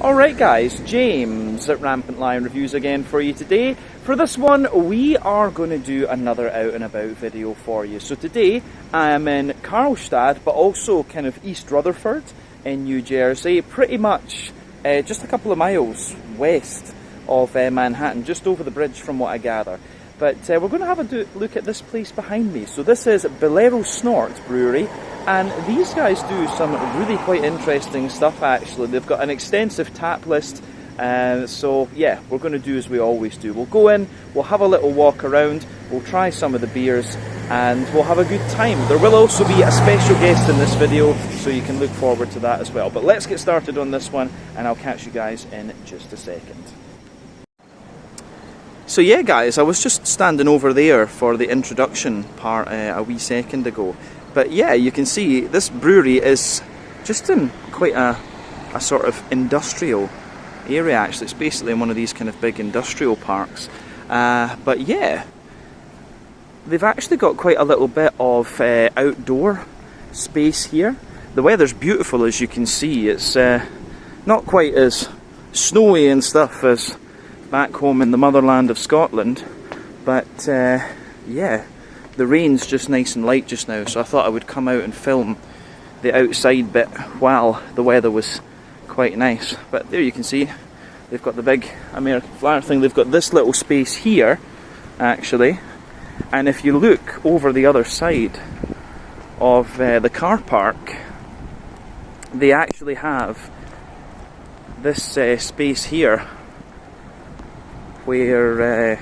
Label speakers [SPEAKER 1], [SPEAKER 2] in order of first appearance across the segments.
[SPEAKER 1] Alright guys, James at Rampant Lion Reviews again for you today. For this one, we are going to do another out and about video for you. So today, I am in Carlstadt, but also kind of East Rutherford in New Jersey, pretty much just a couple of miles west of Manhattan, just over the bridge from what I gather. But we're going to have a look at this place behind me. So this is Bolero Snort Brewery, and these guys do some really quite interesting stuff actually. They've got an extensive tap list, so yeah, we're going to do as we always do. We'll go in, we'll have a little walk around, we'll try some of the beers, and we'll have a good time. There will also be a special guest in this video, so you can look forward to that as well. But let's get started on this one, and I'll catch you guys in just a second. So yeah guys, I was just standing over there for the introduction part a wee second ago. But yeah, you can see this brewery is just in quite a sort of industrial area actually. It's basically in one of these kind of big industrial parks. But yeah, they've actually got quite a little bit of outdoor space here. The weather's beautiful as you can see. It's not quite as snowy and stuff as back home in the motherland of Scotland, but yeah, the rain's just nice and light just now, so I thought I would come out and film the outside bit while the weather was quite nice. But there you can see they've got the big American flag thing. They've got this little space here actually, and if you look over the other side of the car park, they actually have this space here where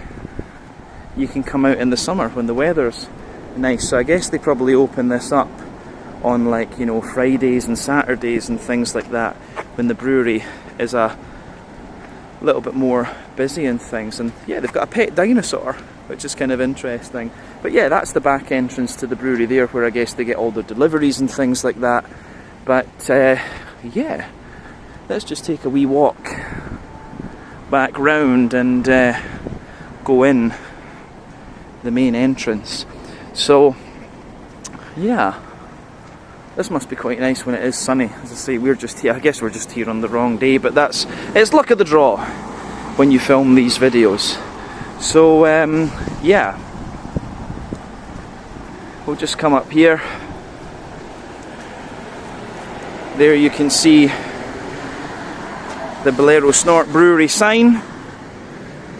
[SPEAKER 1] you can come out in the summer when the weather's nice. So I guess they probably open this up on, like, you know, Fridays and Saturdays and things like that, when the brewery is a little bit more busy and things. And yeah, they've got a pet dinosaur, which is kind of interesting. But yeah, that's the back entrance to the brewery there, where I guess they get all their deliveries and things like that. But yeah, let's just take a wee walk back round and go in the main entrance. So yeah, this must be quite nice when it is sunny. As I say, we're just here, I guess we're just here on the wrong day, but it's luck of the draw when you film these videos. So yeah, we'll just come up here. There you can see the Bolero Snort Brewery sign,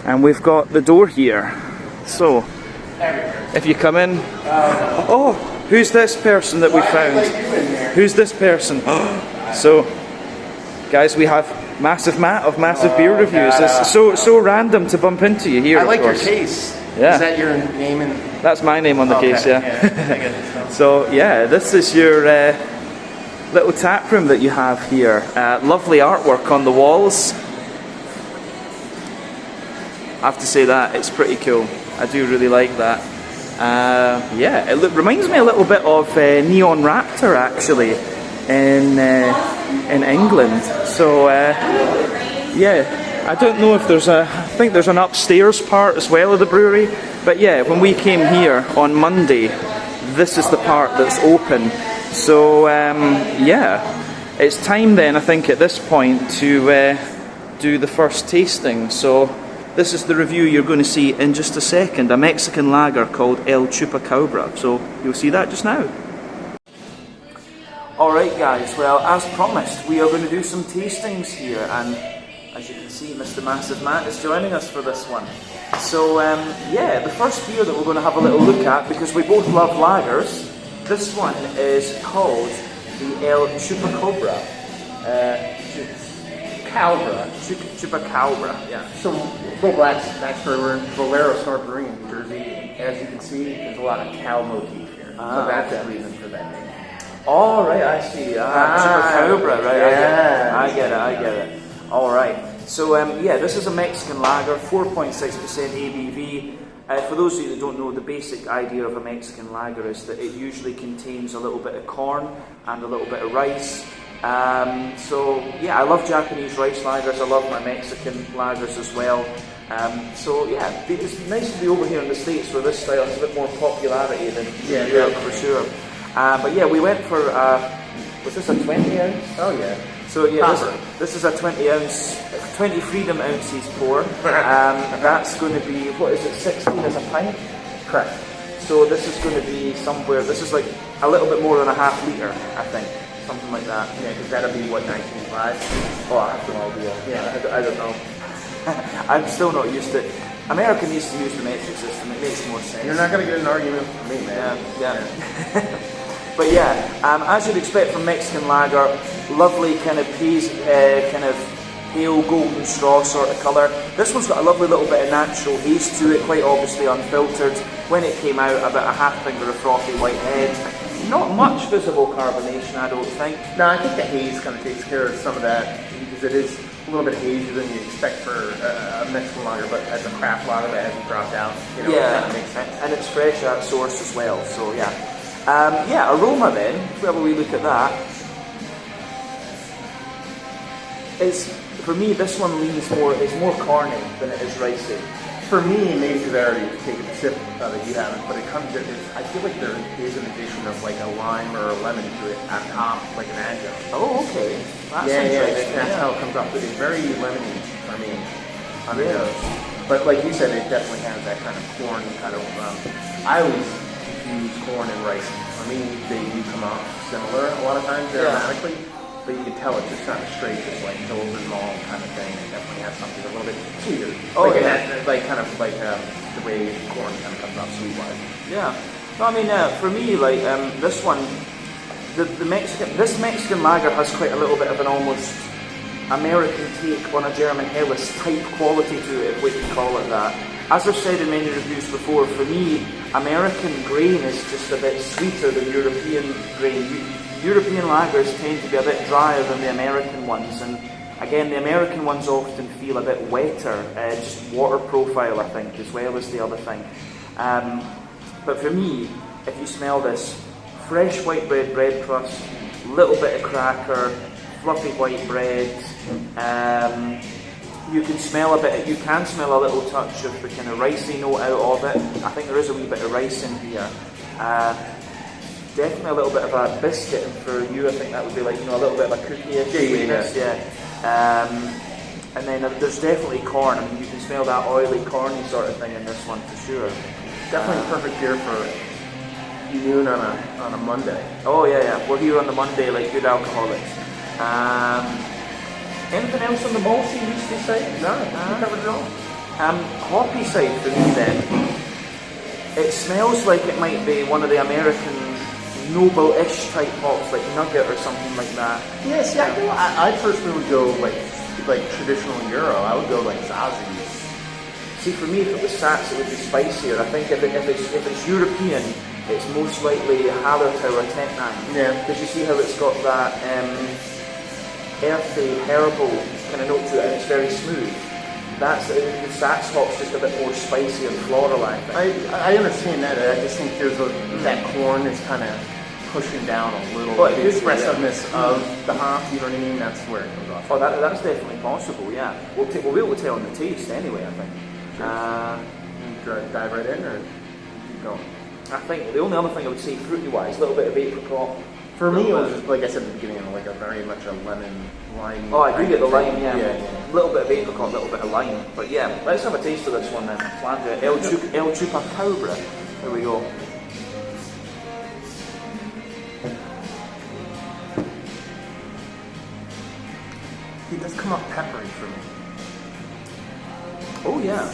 [SPEAKER 1] and we've got the door here. So if you come in, oh, who's this person that we found? Who's this person? So guys, we have Massive Matt of Massive Beer Reviews. It's so random to bump into you here.
[SPEAKER 2] I like your case.
[SPEAKER 1] Yeah.
[SPEAKER 2] Is that your name?
[SPEAKER 1] That's my name on the case, yeah. So yeah, this is your little tap room that you have here. Lovely artwork on the walls. I have to say that it's pretty cool. I do really like that. Yeah, it reminds me a little bit of Neon Raptor actually in England. So yeah, I don't know if I think there's an upstairs part as well of the brewery. But yeah, when we came here on Monday, this is the part that's open. So yeah, it's time then, I think, at this point to do the first tasting. So this is the review you're going to see in just a second, a Mexican lager called El Chupacabra. So you'll see that just now. Alright guys, well, as promised, we are going to do some tastings here, and as you can see, Mr. Massive Matt is joining us for this one. So yeah, the first beer that we're going to have a little look at, because we both love lagers, this one is called the El Chupacabra. Chupacabra, yeah.
[SPEAKER 2] So, little backstory, we're in Bolero Snort Brewery in New Jersey. As you can see, there's a lot of cow motif here. So that's the reason for that name.
[SPEAKER 1] Oh, right, I see. Chupacabra, right.
[SPEAKER 2] Yeah.
[SPEAKER 1] I get it. Alright. So, yeah, this is a Mexican lager, 4.6% ABV. For those of you that don't know, the basic idea of a Mexican lager is that it usually contains a little bit of corn and a little bit of rice. So yeah, I love Japanese rice lagers, I love my Mexican lagers as well. So yeah, it's nice to be over here in the States where this style has a bit more popularity than Europe for sure. But yeah, we went for, was this a 20 ounce?
[SPEAKER 2] Oh yeah.
[SPEAKER 1] So yeah,
[SPEAKER 2] Proper.
[SPEAKER 1] this is a 20 freedom ounces pour. That's going to be, what is it, 16 as a pint?
[SPEAKER 2] Correct.
[SPEAKER 1] So this is going to be somewhere, this is like a little bit more than a half litre, I think. Something like that.
[SPEAKER 2] Yeah, because that'll be what, 19.5?
[SPEAKER 1] Oh, I have no idea.
[SPEAKER 2] Yeah.
[SPEAKER 1] I don't know. I'm still not used to it. America needs to use the metric system, it makes more sense.
[SPEAKER 2] You're not going to get an argument from me, man.
[SPEAKER 1] Yeah. But yeah, as you'd expect from Mexican lager, lovely kind of kind of pale golden straw sort of colour. This one's got a lovely little bit of natural haze to it, quite obviously unfiltered. When it came out, about a half finger of frothy white head. Not much visible carbonation, I don't think.
[SPEAKER 2] No, I think the haze kind of takes care of some of that, because it is a little bit hazier than you expect for a Mexican lager, but as a craft lager that hasn't dropped out, you know, it kind of makes sense.
[SPEAKER 1] And it's fresh at source as well, so yeah. Aroma then, if we have a wee look at that. For me, this one is more corny than it is ricey.
[SPEAKER 2] For me, maybe because I already taken a sip of it, you haven't, but I feel like there is an addition of like a lime or a lemon to it on top, like an adjunct.
[SPEAKER 1] Oh, okay. That's
[SPEAKER 2] interesting. That's how it comes off. But it's very lemony for me on the nose. But like you said, it definitely has that kind of corn kind of. I always confuse corn and rice. For me, they do come off similar a lot of times aromatically. But you can tell it's just not a straight, just like Pilsner malt kind of thing. It definitely has something a little bit sweeter.
[SPEAKER 1] Oh,
[SPEAKER 2] like
[SPEAKER 1] yeah.
[SPEAKER 2] The way corn kind of comes off sweet-wise.
[SPEAKER 1] Yeah. No, I mean, for me, like this one, this Mexican lager has quite a little bit of an almost American take on a German Helles type quality to it, if we can call it that. As I've said in many reviews before, for me, American grain is just a bit sweeter than European grain. European lagers tend to be a bit drier than the American ones, and again, the American ones often feel a bit wetter, just water profile, I think, as well as the other thing. But for me, if you smell this, fresh white bread crust, little bit of cracker, fluffy white bread, you can smell a little touch of the kind of ricey note out of it. I think there is a wee bit of rice in here. Definitely a little bit of a biscuit, and for you I think that would be like, a little bit of a cookie-ish sweetness, and then there's definitely corn. I mean, you can smell that oily, corny sort of thing in this one for sure.
[SPEAKER 2] Definitely perfect beer for noon on a Monday.
[SPEAKER 1] Oh yeah, we're here on the Monday like good alcoholics. Anything else on the malty yeasty side?
[SPEAKER 2] No, you covered it all.
[SPEAKER 1] Hoppy side for me then, it smells like it might be one of the American noble-ish type hops, like Nugget or something like that.
[SPEAKER 2] Yeah, see, I personally would go like traditional Euro. I would go like Zazie.
[SPEAKER 1] See, for me, if it was Sats, it would be spicier. I think if it's European, it's most likely Hallertau or Technine.
[SPEAKER 2] Yeah.
[SPEAKER 1] Because you see how it's got that earthy, herbal kind of note to it, and it's very smooth. The Sats hop's just a bit more spicy and floral, I think.
[SPEAKER 2] I understand that. I just think there's that corn is kind of pushing down a little bit. The expressiveness of the hop, you know what I mean? That's where it comes off.
[SPEAKER 1] Oh, that's definitely possible, yeah. We'll be able to tell on the taste anyway, I think.
[SPEAKER 2] Dive right in, or keep going?
[SPEAKER 1] I think the only other thing I would say, fruity-wise, a little bit of apricot.
[SPEAKER 2] For me, it was just, like I said at the beginning, like very much a lemon, lime.
[SPEAKER 1] Oh, I do get the lime, yeah.
[SPEAKER 2] Yeah.
[SPEAKER 1] A little bit of apricot, a little bit of lime. But yeah, let's have a taste of this one then. El Chupacabra. There we go.
[SPEAKER 2] It does come off peppery for me.
[SPEAKER 1] Oh yeah.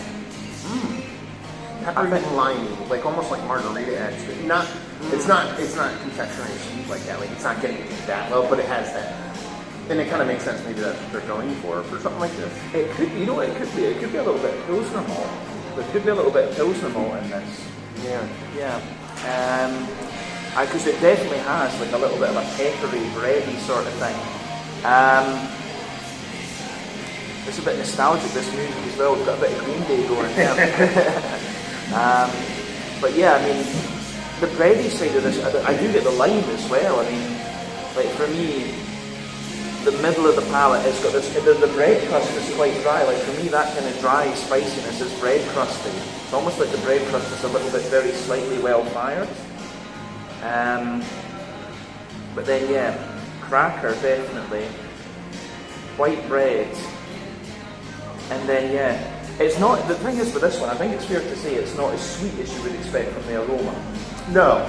[SPEAKER 2] Peppery and limey, like almost like margarita actually. It's not confectionery sweet like that. Like it's not getting to that low, but it has that. And it kind of makes sense. Maybe that's what they're going for something like this.
[SPEAKER 1] It could, what it could be. It could be a little bit of Pilsner malt. There could be a little bit of Pilsner malt in this.
[SPEAKER 2] Yeah.
[SPEAKER 1] Because it definitely has like a little bit of a peppery, bready sort of thing. It's a bit nostalgic, this music as well. We've got a bit of Green Day going here. But yeah, I mean, the bready side of this, I do get the lime as well. I mean, like for me, the middle of the palate has got this, the bread crust is quite dry. Like for me, that kind of dry spiciness is bread crusty. It's almost like the bread crust is a little bit very slightly well fired. But then yeah, cracker definitely. white bread, and then it's not. The thing is with this one, I think it's fair to say it's not as sweet as you would expect from the aroma.
[SPEAKER 2] No.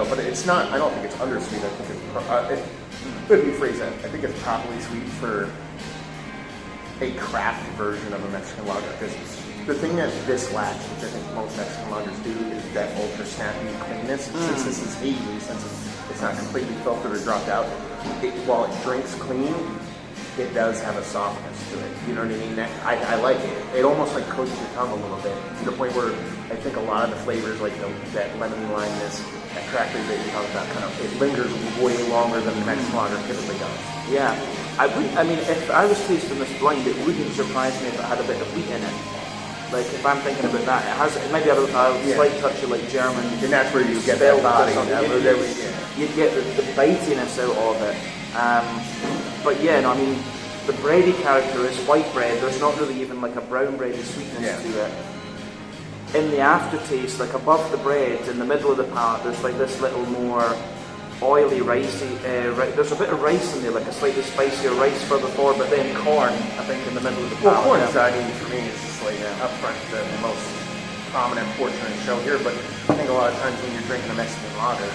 [SPEAKER 2] But it's not. I don't think it's undersweet. I think let me rephrase that. I think it's probably sweet for a craft version of a Mexican lager. Because the thing that this lacks, which I think most Mexican lagers do, is that ultra snappy cleanness. Since this is hazy, since it's not completely filtered or dropped out, while it drinks clean, it does have a softness to it. You know what I mean? I like it. It almost like coats your tongue a little bit, to the point where I think a lot of the flavors, like that lemon limeness, that crackly that you talk about, kind of it lingers way longer than the Mexican lager typically does.
[SPEAKER 1] Yeah, I mean, if I was tasting this blind, it wouldn't surprise me if it had a bit of wheat in it. Like if I'm thinking about that, it maybe a slight touch of like German,
[SPEAKER 2] and that's where you get that body.
[SPEAKER 1] You get the bitiness out of it. But yeah, no, I mean, the bready character is white bread. There's not really even like a brown bready sweetness to it. In the aftertaste, like above the bread, in the middle of the palate, there's like this little more oily, ricey. There's a bit of rice in there, like a slightly spicier rice further forward, but then corn, I think, in the middle of the palate.
[SPEAKER 2] Well, corn is, I mean, for me, it's just like up front the most prominent portion of the show here. But I think a lot of times when you're drinking a Mexican lager,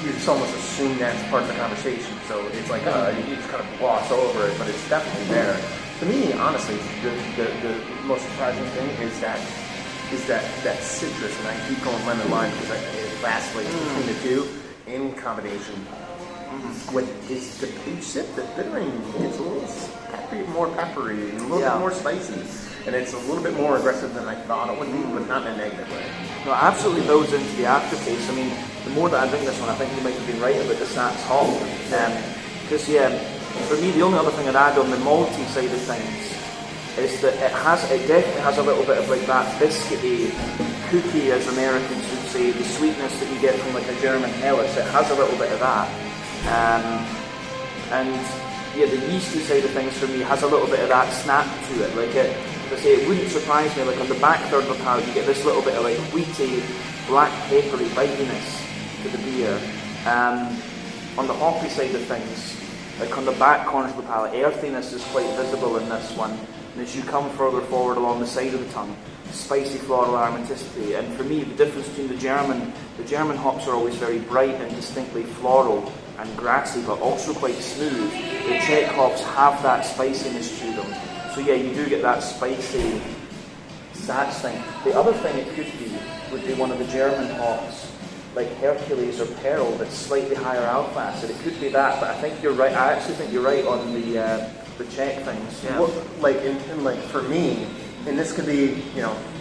[SPEAKER 2] you just almost assume that's part of the conversation. So it's like you just kind of gloss over it, but it's definitely there. To me, honestly, the most surprising thing is that citrus, and I keep going lemon lime because it vacillates between the two in combination with you sip the bittering gets a little more peppery and a little bit more spicy, and it's a little bit more aggressive than I thought it would be, but not in a negative way.
[SPEAKER 1] No, it absolutely builds into the aftertaste. I mean, the more that I drink this one, I think you might have been right about the Sats hop. Because for me, the only other thing I'd add on the malty side of things is that it definitely has a little bit of like that biscuity, cookie, as Americans would say, the sweetness that you get from like a German Helles. It has a little bit of that. And the yeasty side of things for me has a little bit of that snap to it. Like as I say, it wouldn't surprise me, like on the back third of the palate, you get this little bit of like wheaty, black peppery bitiness to the beer. On the hoppy side of things, like on the back corners of the palate, earthiness is quite visible in this one. And as you come further forward along the side of the tongue, spicy floral aromaticity. And for me, the difference between the German hops are always very bright and distinctly floral and grassy, but also quite smooth. The Czech hops have that spiciness to them. So yeah, you do get that spicy Sats thing. The other thing it could be would be one of the German hops, like Hercules or Pearl, that's slightly higher alpha acid. It could be that, but I think you're right. I actually think you're right on the Czech things. Yeah.
[SPEAKER 2] Well, like like for me, and this could be,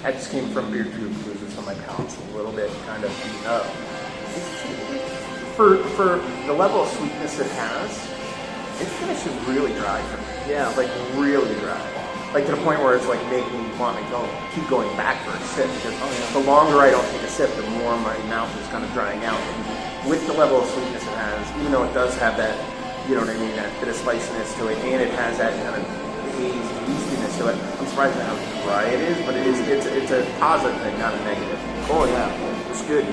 [SPEAKER 2] I just came from beer tube cruises, so my palate's a little bit kind of beat up. For the level of sweetness it has, it finishes really dry for me.
[SPEAKER 1] Yeah.
[SPEAKER 2] Like really dry. Like to the point where it's like making me want to keep going back for a sip, because the longer I don't take a sip, the more my mouth is kind of drying out. And with the level of sweetness it has, even though it does have that, that bit of spiciness to it, and it has that kind of hazy yeastiness to it, I'm surprised at how dry it is, but it's a positive thing, not a negative.
[SPEAKER 1] Oh yeah, it's good.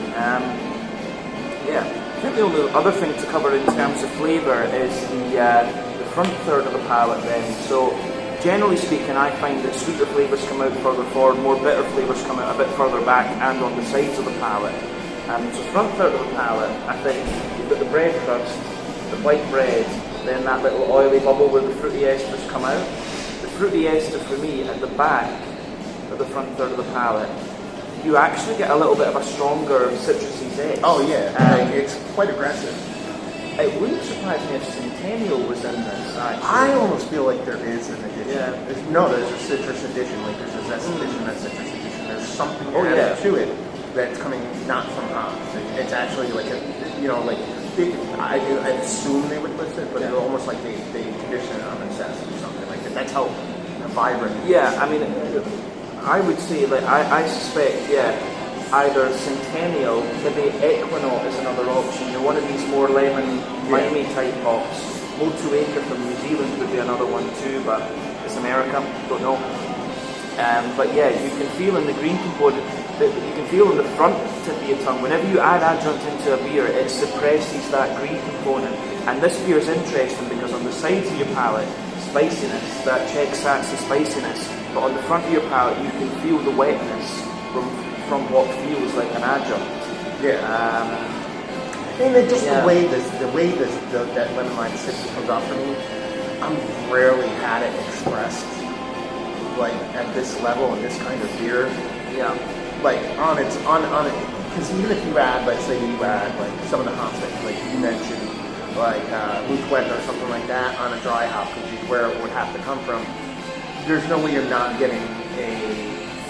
[SPEAKER 1] I think the only other thing to cover in terms of flavour is the front third of the palate then. So generally speaking, I find that sweeter flavours come out further forward, more bitter flavours come out a bit further back and on the sides of the palate. So front third of the palate, I think you've got the bread crust, the white bread, then that little oily bubble where the fruity esters come out. The fruity ester for me at the back of the front third of the palate, you actually get a little bit of a stronger citrusy zest.
[SPEAKER 2] Oh yeah, it's quite aggressive.
[SPEAKER 1] It wouldn't surprise me if Centennial was in this, actually.
[SPEAKER 2] I almost feel like there is an addition.
[SPEAKER 1] Yeah.
[SPEAKER 2] There's a citrus addition, like there's a zest addition, a citrus addition. There's something added to it that's coming not from hops. It's actually like I assume they would list it, but they're almost like they condition it on the zest or something like that. That's how vibrant.
[SPEAKER 1] Yeah, I mean, I would say, like, I suspect, either Centennial, maybe Equinaut is another option. One of these more lemon, limey type hops. Motueka from New Zealand would be another one too, but it's America, don't know. But yeah, you can feel in the green component, you can feel in the front tip of your tongue, whenever you add adjunct into a beer, it suppresses that green component. And this beer is interesting because on the sides of your palate, spiciness, that Czech Saxon spiciness, but on the front of your palate you can feel the wetness from what feels like an adjunct.
[SPEAKER 2] Yeah. And then just the way that lemon lime citrus comes out for me, I've rarely had it expressed like at this level in this kind of beer.
[SPEAKER 1] Yeah.
[SPEAKER 2] Like on it, because even if you add, let's say you add like some of the hops that like you mentioned, like Luquette or something like that on a dry hop, which is where it would have to come from. There's no way you're not getting a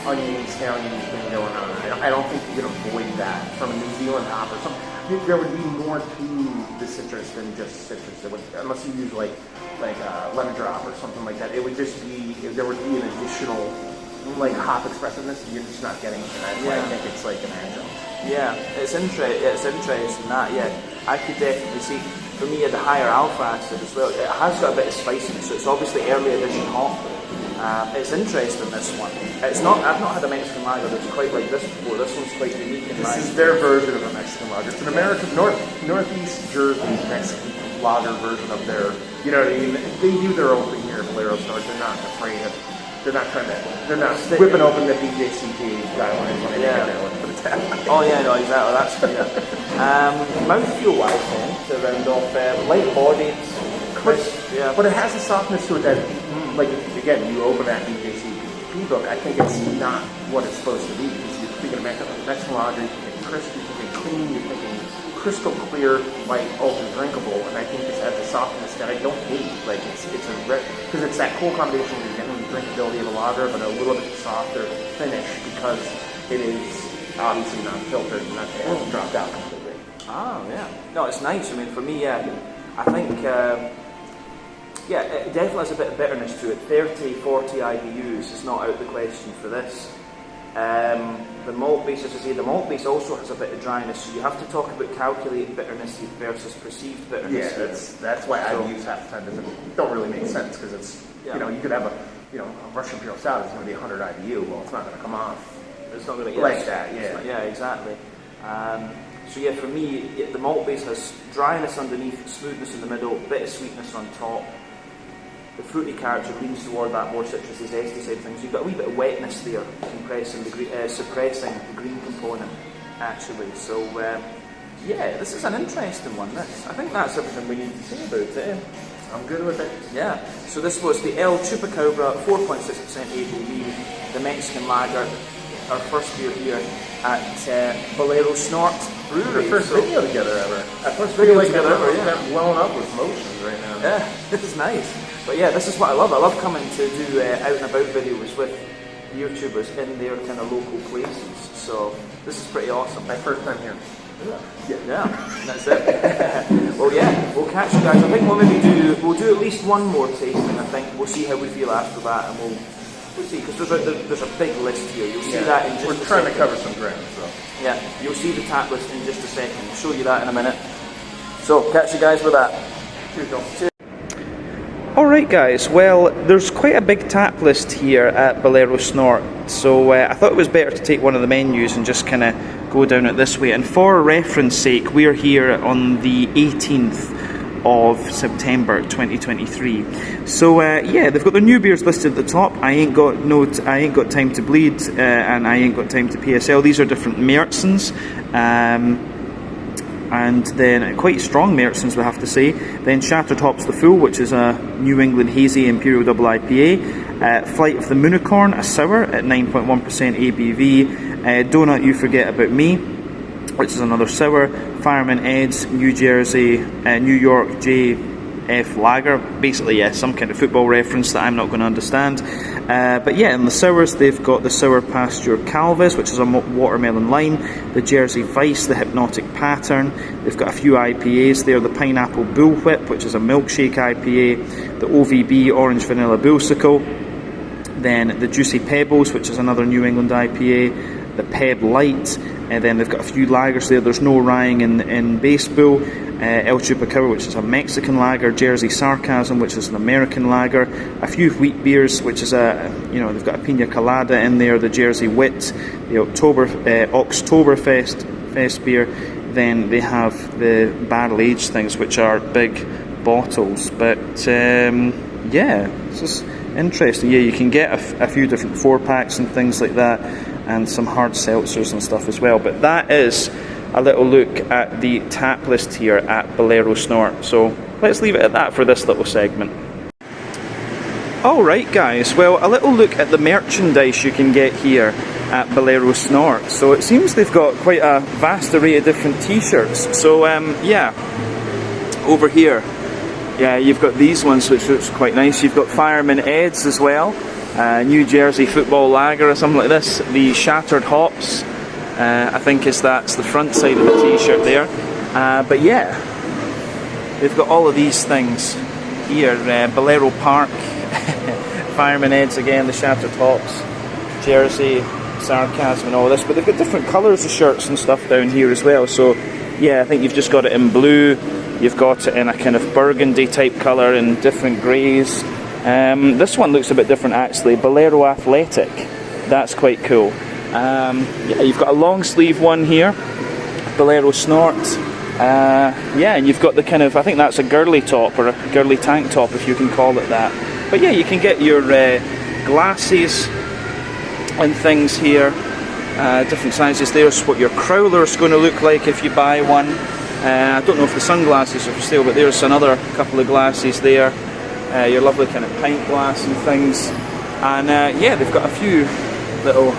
[SPEAKER 2] onion, scallion thing going on. I don't think you can avoid that from a New Zealand hop or something. There would be more to the citrus than just citrus. Unless you use like lemon drop or something like that. It would just be, there would be an additional like hop expressiveness you're just not getting, and that's why I think it's like an adjunct.
[SPEAKER 1] Yeah, it's interesting that. Yeah, I could definitely see. For me, the higher alpha acid as well. It has got a bit of spiciness, so it's obviously early edition hop. It's interesting, this one. It's not. I've not had a Mexican lager that's quite like this before. This one's quite unique in
[SPEAKER 2] This is their version of a Mexican lager. It's an American Northeast Jersey Mexican lager version of their. You know what I mean? They do their own thing here at Bolero Snort. They're not afraid of. They're not whipping open the BJCP guidelines when they get there. Let's put it that way.
[SPEAKER 1] Oh yeah, no, exactly. That's clear. Mouthfeel wise, then to round off, light-bodied.
[SPEAKER 2] But it has a softness to it that, like, again, you open that BJCP book, I think it's not what it's supposed to be. Because you're thinking of Mexican lager, you're thinking crisp, you're thinking clean, you're thinking crystal clear, light, ultra drinkable, and I think this has a softness that I don't hate. Like, because it's that cool combination where you're getting the drinkability of a lager, but a little bit softer finish because it is obviously not filtered and not dropped out completely.
[SPEAKER 1] Oh, yeah. No, it's nice. I mean, for me, I think... it definitely has a bit of bitterness to it. 30, 40 IBUs is not out of the question for this. The malt base, as I say, the malt base also has a bit of dryness, so you have to talk about calculated bitterness versus perceived bitterness.
[SPEAKER 2] Yeah, that's why IBUs half the time don't really make sense, because it's, you know, you could have a Russian Imperial Stout is going to be 100 IBU, well, it's not going to come off.
[SPEAKER 1] It's not going to
[SPEAKER 2] like that, yeah.
[SPEAKER 1] Yeah, exactly. So yeah, for me, the malt base has dryness underneath, smoothness in the middle, bit of sweetness on top. The fruity character leans toward that more citrusy, zesty side of things. You've got a wee bit of wetness there, suppressing the green component, actually. So, this is an interesting one, this. I think that's everything we need to say about it.
[SPEAKER 2] I'm good with it.
[SPEAKER 1] Yeah. So this was the El Chupacabra, 4.6% ABV, the Mexican lager, our first beer here at Bolero Snort Brewery.
[SPEAKER 2] Our first video together ever.
[SPEAKER 1] Our first video together ever,
[SPEAKER 2] yeah. I'm welling up with emotions right now.
[SPEAKER 1] Yeah, this is nice. But yeah, this is what I love. I love coming to do out and about videos with YouTubers in their kind of local places. So this is pretty awesome.
[SPEAKER 2] My first time here.
[SPEAKER 1] Yeah, that's it. Well, yeah, we'll catch you guys. I think we'll do at least one more tasting. I think we'll see how we feel after that, and we'll see, because there's a big list here. You'll see that in just a second.
[SPEAKER 2] We're trying to cover some ground, so.
[SPEAKER 1] Yeah, you'll see the tap list in just a second. I'll show you that in a minute. So, catch you guys with that.
[SPEAKER 2] Cheers, John.
[SPEAKER 1] Alright guys, well, there's quite a big tap list here at Bolero Snort, so I thought it was better to take one of the menus and just kind of go down it this way. And for reference sake, we're here on the 18th of September 2023. So they've got their new beers listed at the top. I ain't got time to bleed, and I ain't got time to PSL. These are different Märtzens. And then quite strong Märtzens, we have to say. Then Shattered Hops the Fool, which is a New England Hazy Imperial Double IPA. Flight of the Moonicorn, a sour at 9.1% ABV. Donut You Forget About Me, which is another sour. Fireman Ed's New York JF Lager. Basically, yeah, some kind of football reference that I'm not going to understand. But yeah, in the sours, they've got the Sour Pasture Calvis, which is a watermelon lime, the Jersey Vice, the Hypnotic Pattern. They've got a few IPAs there, the Pineapple Bullwhip, which is a milkshake IPA, the OVB Orange Vanilla Bullsicle, then the Juicy Pebbles, which is another New England IPA, the Peb Light, and then they've got a few lagers there. There's no ryeing in Base Bull, El Chupacabra, which is a Mexican lager, Jersey Sarcasm, which is an American lager, a few wheat beers, which is they've got a Pina Colada in there, the Jersey Wit, the Oktoberfest beer. Then they have the barrel aged things, which are big bottles. But yeah, it's just interesting. Yeah, you can get a few different 4-packs and things like that, and some hard seltzers and stuff as well. But that is a little look at the tap list here at Bolero Snort. So let's leave it at that for this little segment. Alright guys, well, a little look at the merchandise you can get here at Bolero Snort. So it seems they've got quite a vast array of different t-shirts. So yeah, over here, yeah, you've got these ones which looks quite nice. You've got Fireman Ed's as well, New Jersey Football Lager or something like this. The Shattered Hops, I think that's the front side of the t-shirt there. But yeah, they've got all of these things here. Bolero Park, Fireman Ed's again, the Shattered Hops, Jersey, Sarcasm and all this. But they've got different colours of shirts and stuff down here as well. So yeah, I think you've just got it in blue, you've got it in a kind of burgundy type colour and different greys. This one looks a bit different actually, Bolero Athletic. That's quite cool. Yeah, you've got a long sleeve one here, Bolero Snort. Yeah, and you've got the kind of, I think that's a girly top or a girly tank top if you can call it that. But yeah, you can get your glasses and things here, different sizes. There's what your crowler's going to look like if you buy one. I don't know if the sunglasses are for sale, but there's another couple of glasses there. Your lovely kind of pint glass and things. And yeah, they've got a few little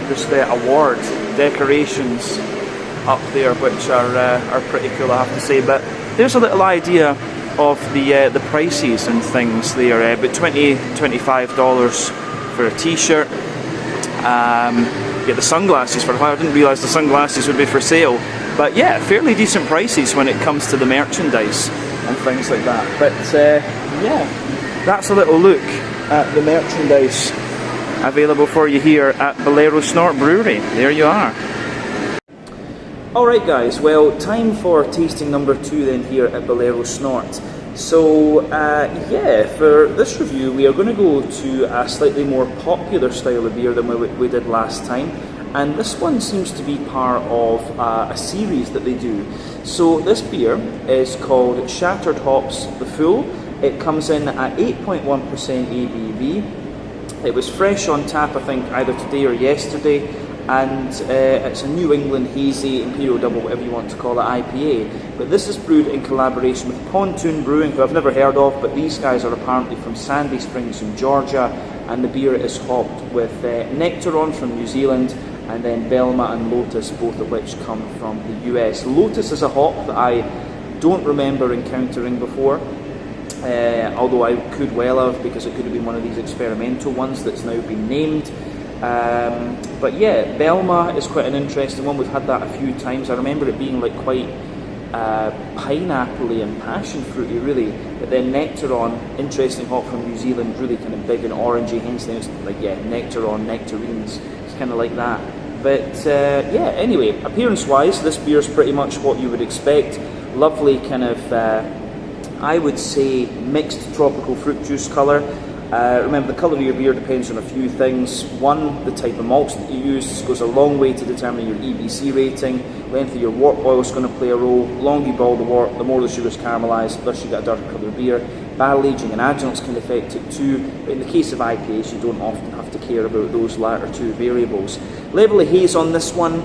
[SPEAKER 1] just award decorations up there, which are pretty cool, I have to say. But there's a little idea of the prices and things there. But $25 for a t-shirt. Get the sunglasses for a while. I didn't realise the sunglasses would be for sale. But yeah, fairly decent prices when it comes to the merchandise and things like that. But yeah, that's a little look at the merchandise available for you here at Bolero Snort Brewery. There you are. Alright guys, well, time for tasting number 2 then here at Bolero Snort. So yeah, for this review we are going to go to a slightly more popular style of beer than we did last time. And this one seems to be part of a series that they do. So this beer is called Shattered Hops the Full. It comes in at 8.1% ABV. It was fresh on tap, I think, either today or yesterday. And it's a New England Hazy Imperial Double, whatever you want to call it, IPA. But this is brewed in collaboration with Pontoon Brewing, who I've never heard of, but these guys are apparently from Sandy Springs in Georgia. And the beer is hopped with Nectaron from New Zealand, and then Belma and Lotus, both of which come from the US. Lotus is a hop that I don't remember encountering before, although I could well have, because it could have been one of these experimental ones that's now been named. But yeah, Belma is quite an interesting one. We've had that a few times. I remember it being like quite pineapple-y and passion fruity really. But then Nectaron, interesting hop from New Zealand, really kind of big and orangey, hence the name, like yeah, Nectaron, nectarines. Kind of like that. But yeah, anyway, appearance wise this beer is pretty much what you would expect. Lovely kind of I would say mixed tropical fruit juice colour. Remember, the colour of your beer depends on a few things. One, the type of malts that you use. This goes a long way to determine your EBC rating. Length of your wort boil is going to play a role. The longer you boil the wort, the more the sugar's caramelised, thus you get a darker colour beer. Barrel aging and adjuncts can affect it too, but in the case of IPAs you don't often have to care about those latter two variables. Level of haze on this one,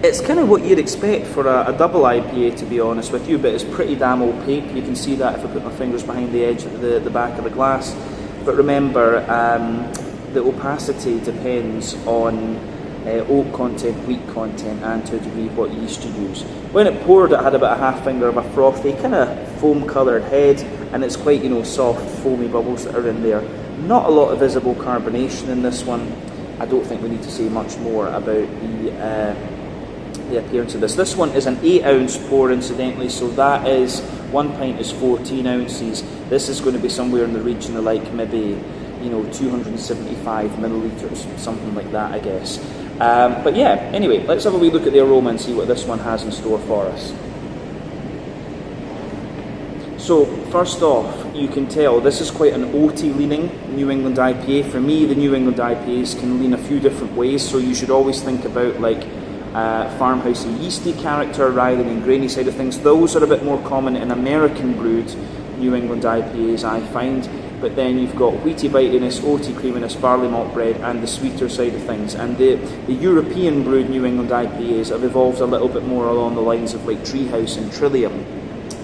[SPEAKER 1] it's kind of what you'd expect for a double IPA, to be honest with you, but it's pretty damn opaque. You can see that if I put my fingers behind the edge of the back of the glass. But remember, the opacity depends on oat content, wheat content, and to a degree what yeast you use. When it poured, it had about a half finger of a frothy, kind of foam coloured head, and it's quite, you know, soft, foamy bubbles that are in there. Not a lot of visible carbonation in this one. I don't think we need to say much more about the appearance of this. This one is an 8-ounce pour, incidentally, so that is 1 pint is 14 ounces. This is going to be somewhere in the region of like maybe, you know, 275 millilitres, something like that, I guess. But yeah, anyway, let's have a wee look at the aroma and see what this one has in store for us. So, first off, you can tell this is quite an oaty leaning New England IPA. For me, the New England IPAs can lean a few different ways, so you should always think about like farmhousey yeasty character rather than grainy side of things. Those are a bit more common in American brewed New England IPAs, I find. But then you've got wheaty bitiness, oaty creaminess, barley malt bread, and the sweeter side of things. And the European brewed New England IPAs have evolved a little bit more along the lines of like Treehouse and Trillium.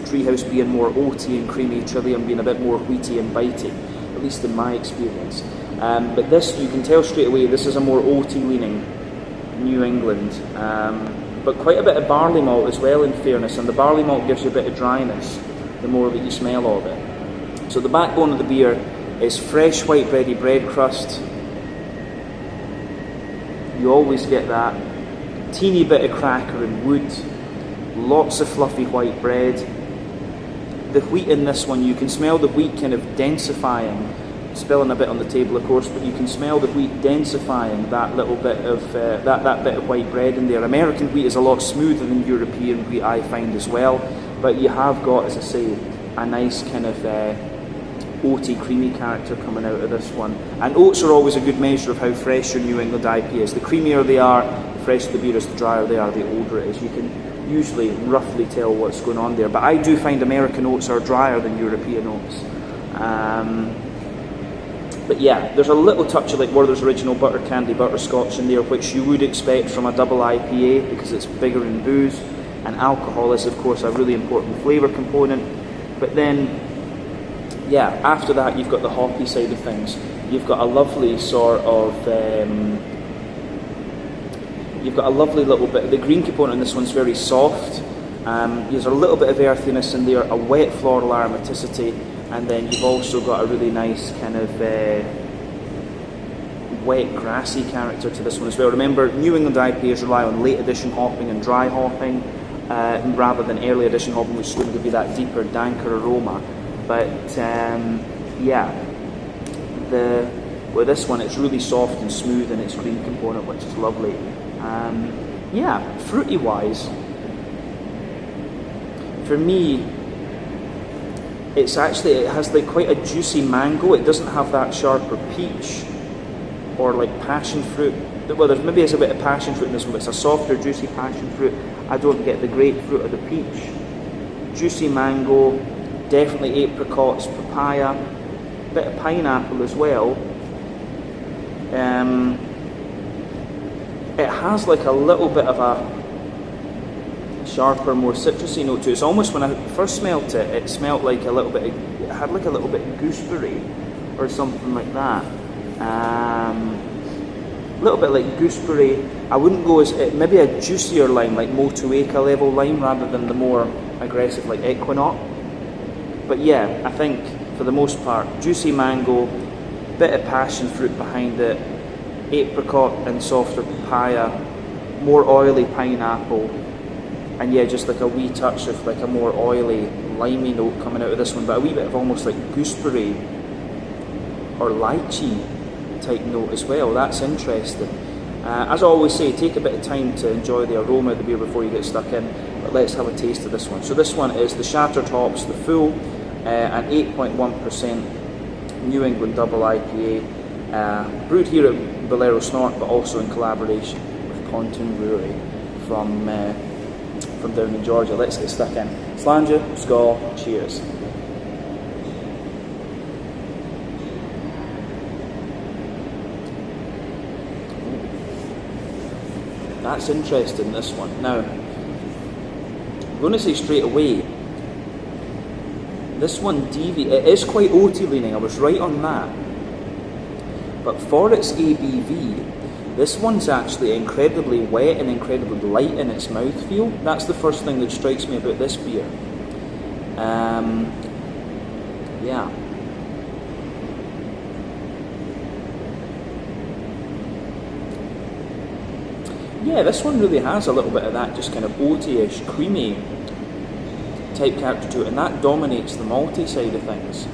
[SPEAKER 1] Treehouse being more oaty and creamy, Trillium being a bit more wheaty and bitey, at least in my experience. But this, you can tell straight away, this is a more oaty leaning New England. But quite a bit of barley malt as well, in fairness, and the barley malt gives you a bit of dryness the more that you smell of it. So the backbone of the beer is fresh white bready bread crust. You always get that. Teeny bit of cracker and wood. Lots of fluffy white bread. The wheat in this one, you can smell the wheat kind of densifying, spilling a bit on the table of course, but you can smell the wheat densifying that little bit of that bit of white bread in there. American wheat is a lot smoother than European wheat, I find, as well, but you have got, as I say, a nice kind of oaty, creamy character coming out of this one. And oats are always a good measure of how fresh your New England IPA is. The creamier they are, the fresher the beer is, the drier they are, the older it is. You can usually roughly tell what's going on there. But I do find American oats are drier than European oats. But yeah, there's a little touch of like Werther's Original Butter Candy Butterscotch in there, which you would expect from a double IPA because it's bigger in booze. And alcohol is, of course, a really important flavour component. But then, yeah, after that you've got the hoppy side of things. You've got a lovely sort of, you've got a lovely little bit, the green component in this one's very soft. There's a little bit of earthiness in there, a wet floral aromaticity, and then you've also got a really nice kind of wet grassy character to this one as well. Remember, New England IPAs rely on late addition hopping and dry hopping rather than early addition hopping, which is going to give you that deeper, danker aroma. But yeah, with this one it's really soft and smooth in its green component, which is lovely. Yeah, fruity wise, for me, it has like quite a juicy mango. It doesn't have that sharper peach or like passion fruit. Well, there's maybe a bit of passion fruit in this one, but it's a softer, juicy passion fruit. I don't get the grapefruit or the peach. Juicy mango, definitely apricots, papaya, bit of pineapple as well. It has like a little bit of a sharper, more citrusy note to it. It's almost, when I first smelt it, it smelt like a little bit of, it had like a little bit of gooseberry or something like that. A little bit like gooseberry. I wouldn't go as, maybe a juicier lime, like Motueka level lime, rather than the more aggressive like Equinox. But yeah, I think for the most part, juicy mango, bit of passion fruit behind it, apricot and softer papaya, more oily pineapple, and yeah, just like a wee touch of like a more oily, limey note coming out of this one, but a wee bit of almost like gooseberry or lychee type note as well. That's interesting. As I always say, take a bit of time to enjoy the aroma of the beer before you get stuck in, but let's have a taste of this one. So this one is the Shattered Hops, the full, an 8.1% New England double IPA, brewed here at Bolero Snort, but also in collaboration with Pontoon Brewery from down in Georgia. Let's get stuck in. Slàinte, skål, cheers. That's interesting, this one. Now, I'm going to say straight away, this one it is quite oaty leaning, I was right on that. But for its ABV, this one's actually incredibly wet and incredibly light in its mouthfeel. That's the first thing that strikes me about this beer. Yeah. Yeah, this one really has a little bit of that just kind of oaty-ish, creamy type character to it, and that dominates the malty side of things.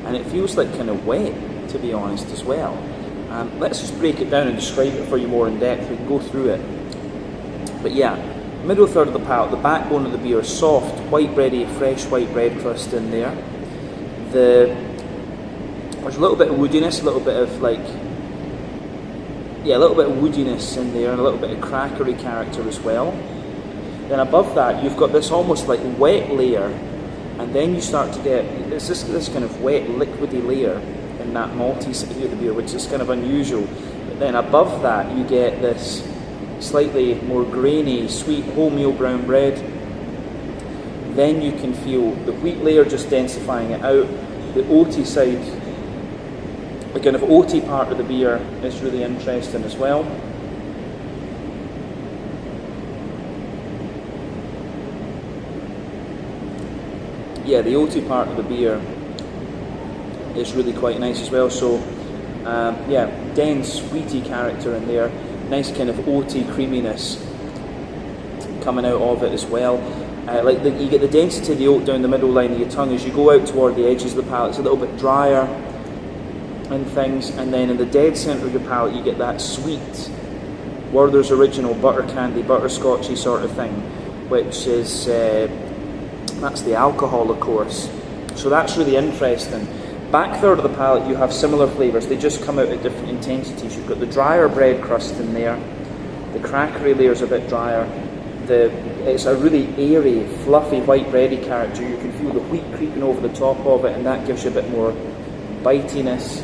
[SPEAKER 1] And it feels like kind of wet, to be honest, as well. Let's just break it down and describe it for you more in depth. We can go through it. But yeah, middle third of the palate, the backbone of the beer, soft, white bready, fresh white bread crust in there. There's a little bit of woodiness, a little bit of like, yeah, a little bit of woodiness in there, and a little bit of crackery character as well. Then above that, you've got this almost like wet layer and then you start to get this kind of wet, liquidy layer in that malty side of the beer, which is kind of unusual. But then above that, you get this slightly more grainy, sweet wholemeal brown bread. Then you can feel the wheat layer just densifying it out. The oaty side, the kind of oaty part of the beer is really interesting as well. Yeah, the oaty part of the beer is really quite nice as well. So, yeah, dense, wheaty character in there. Nice kind of oaty creaminess coming out of it as well. You get the density of the oat down the middle line of your tongue. As you go out toward the edges of the palate, it's a little bit drier and things. And then in the dead centre of your palate, you get that sweet Werther's Original butter candy, butterscotchy sort of thing, which is that's the alcohol, of course. So that's really interesting. Back third of the palate, you have similar flavours. They just come out at different intensities. You've got the drier bread crust in there. The crackery layer's a bit drier. It's a really airy, fluffy, white bready character. You can feel the wheat creeping over the top of it, and that gives you a bit more bitiness.